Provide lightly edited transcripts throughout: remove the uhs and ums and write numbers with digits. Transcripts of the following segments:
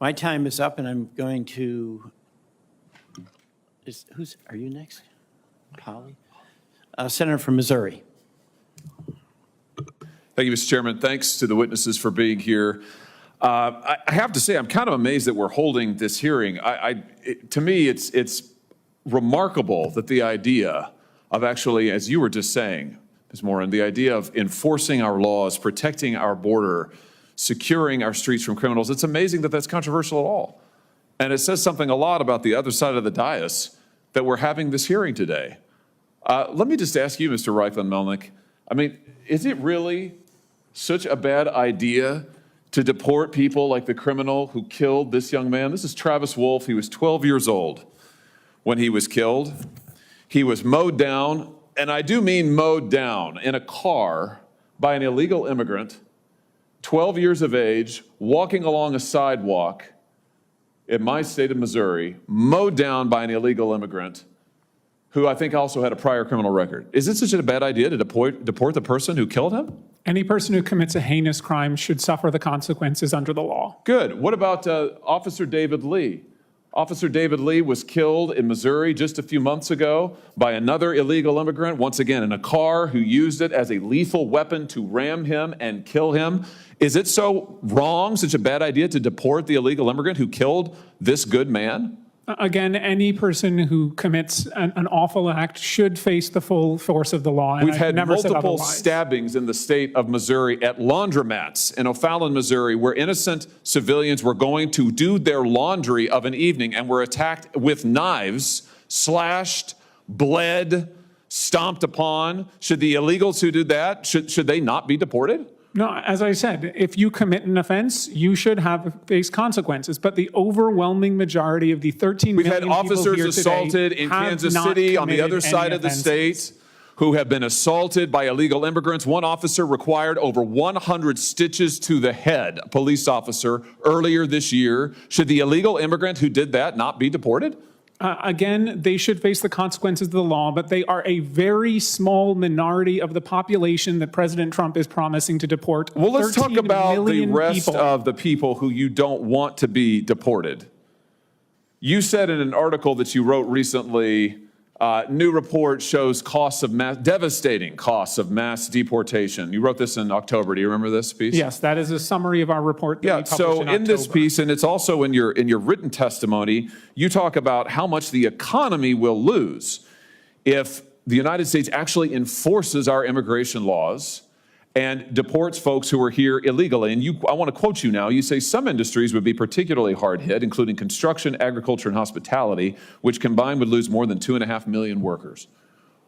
My time is up, and I'm going to, are you next? Hawley? Senator from Missouri. Thank you, Mr. Chairman. Thanks to the witnesses for being here. I have to say, I'm kind of amazed that we're holding this hearing. To me, it's remarkable that the idea of actually, as you were just saying, Ms. Moran, the idea of enforcing our laws, protecting our border, securing our streets from criminals, it's amazing that that's controversial at all. And it says something a lot about the other side of the dais that we're having this hearing today. Let me just ask you, Mr. Reichlin-Melnick, I mean, is it really such a bad idea to deport people like the criminal who killed this young man? This is Travis Wolf. He was 12 years old when he was killed. He was mowed down, and I do mean mowed down, in a car by an illegal immigrant, 12 years of age, walking along a sidewalk in my state of Missouri, mowed down by an illegal immigrant who I think also had a prior criminal record. Is it such a bad idea to deport the person who killed him? Any person who commits a heinous crime should suffer the consequences under the law. Good. What about Officer David Lee? Officer David Lee was killed in Missouri just a few months ago by another illegal immigrant, once again in a car, who used it as a lethal weapon to ram him and kill him. Is it so wrong, such a bad idea to deport the illegal immigrant who killed this good man? Again, any person who commits an awful act should face the full force of the law. And We've had never said multiple otherwise. stabbings in the state of Missouri at laundromats in O'Fallon, Missouri, where innocent civilians were going to do their laundry of an evening and were attacked with knives, slashed, bled, stomped upon. Should the illegals who did that, should they not be deported? No, as I said, if you commit an offense, you should face consequences. But the overwhelming majority of the 13 We've million had officers people here assaulted today in have Kansas not City on the committed other side any of the offenses. state who have been assaulted by illegal immigrants. One officer required over 100 stitches to the head, a police officer, earlier this year. Should the illegal immigrant who did that not be deported? Again, they should face the consequences of the law, but they are a very small minority of the population that President Trump is promising to deport. Well, let's talk 13 about the million rest people. of the people who you don't want to be deported. You said in an article that you wrote recently, new report shows devastating costs of mass deportation. You wrote this in October. Do you remember this piece? Yes, that is a summary of our report that we published so in this October. piece, and it's also in your written testimony, you talk about how much the economy will lose if the United States actually enforces our immigration laws and deports folks who are here illegally. And I want to quote you now. You say some industries would be particularly hard hit, including construction, agriculture, and hospitality, which combined would lose more than 2.5 million workers.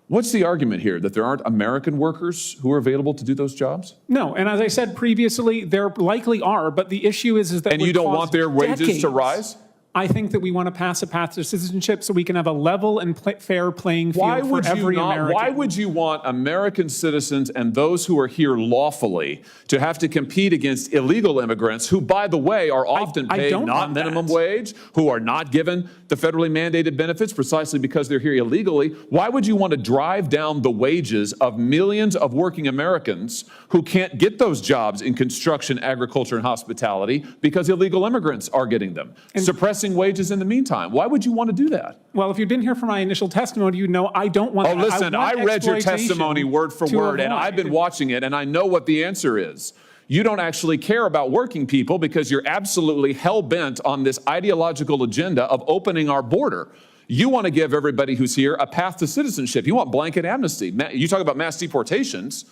What's the argument here, that there aren't American workers who are available to do those jobs? No, and as I said previously, there likely are, but the issue is that And you don't want their wages to rise? I think that we want to pass a path to citizenship so we can have a level and fair playing field for every American. Why would you want American citizens and those who are here lawfully to have to compete against illegal immigrants who, by the way, are often paid not minimum wage, who are not given the federally mandated benefits precisely because they're here illegally? Why would you want to drive down the wages of millions of working Americans who can't get those jobs in construction, agriculture, and hospitality because illegal immigrants are getting them? Suppressing wages in the meantime. Why would you want to do that? Well, if you didn't hear from my initial testimony, you know I don't want that. Oh, listen, I read your testimony word for word, and I've been watching it, and I know what the answer is. You don't actually care about working people because you're absolutely hell-bent on this ideological agenda of opening our border. You want to give everybody who's here a path to citizenship. You want blanket amnesty. You talk about mass deportations.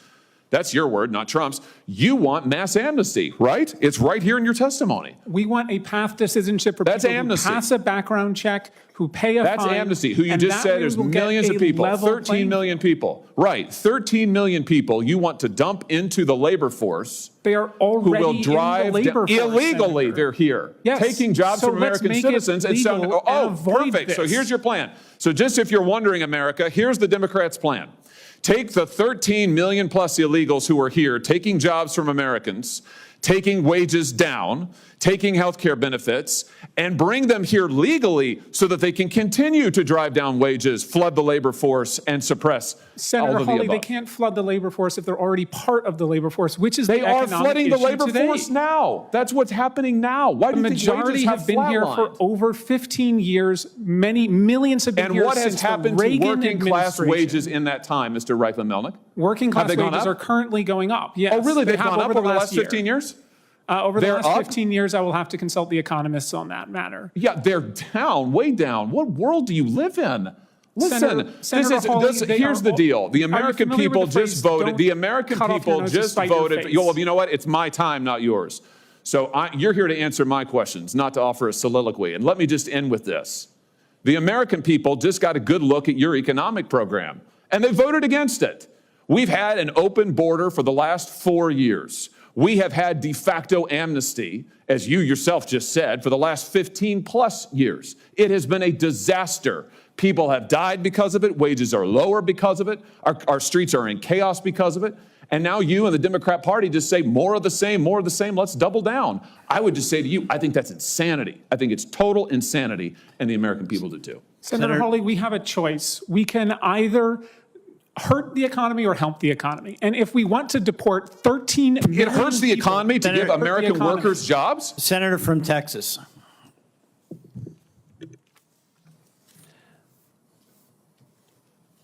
That's your word, not Trump's. You want mass amnesty, right? It's right here in your testimony. We want a path to citizenship for people who pass a background check, who pay a fine. That's amnesty, who you just said there's millions of people, 13 million people. Right, 13 million people you want to dump into the labor force. They are already who will drive in the labor force, illegally. Senator. They're here, yes. taking jobs from American citizens. And so, perfect. This. So here's your plan. So just if you're wondering, America, here's the Democrats' plan. Take the 13 million plus illegals who are here taking jobs from Americans, taking wages down, taking health care benefits, and bring them here legally so that they can continue to drive down wages, flood the labor force, and suppress all Senator of the Hawley, above. they can't flood the labor force if they're already part of the labor force, which is They the are economic flooding the issue labor today. force now. That's what's happening now. Why do The you think majority wages have been here for flatlined? over 15 years. Many millions have been And here what has since the happened to Reagan working class administration. wages in that time, Mr. Reifman-Melnick? Working class Have they gone wages up? are currently going up. Yes, Oh, really? they They've have gone up over the last year. 15 years? Over the They're last up? 15 years, I will have to consult the economists on that matter. Yeah, they're down, way down. What world do you live in? Listen, Senator Hawley, they here's are the all- deal. The Are you American familiar with people the just phrase, voted. "Don't The American cut off your people nose to just spite your voted. face"? Well, you know what? It's my time, not yours. So you're here to answer my questions, not to offer a soliloquy. And let me just end with this. The American people just got a good look at your economic program, and they voted against it. We've had an open border for the last 4 years. We have had de facto amnesty, as you yourself just said, for the last 15 plus years. It has been a disaster. People have died because of it. Wages are lower because of it. Our streets are in chaos because of it. And now you and the Democrat Party just say more of the same, more of the same. Let's double down. I would just say to you, I think that's insanity. I think it's total insanity, and the American people do too. Senator Hawley, we have a choice. We can either hurt the economy or help the economy. And if we want to deport 13 million It hurts the people- economy to give Hurt the American economy. workers jobs? Senator from Texas.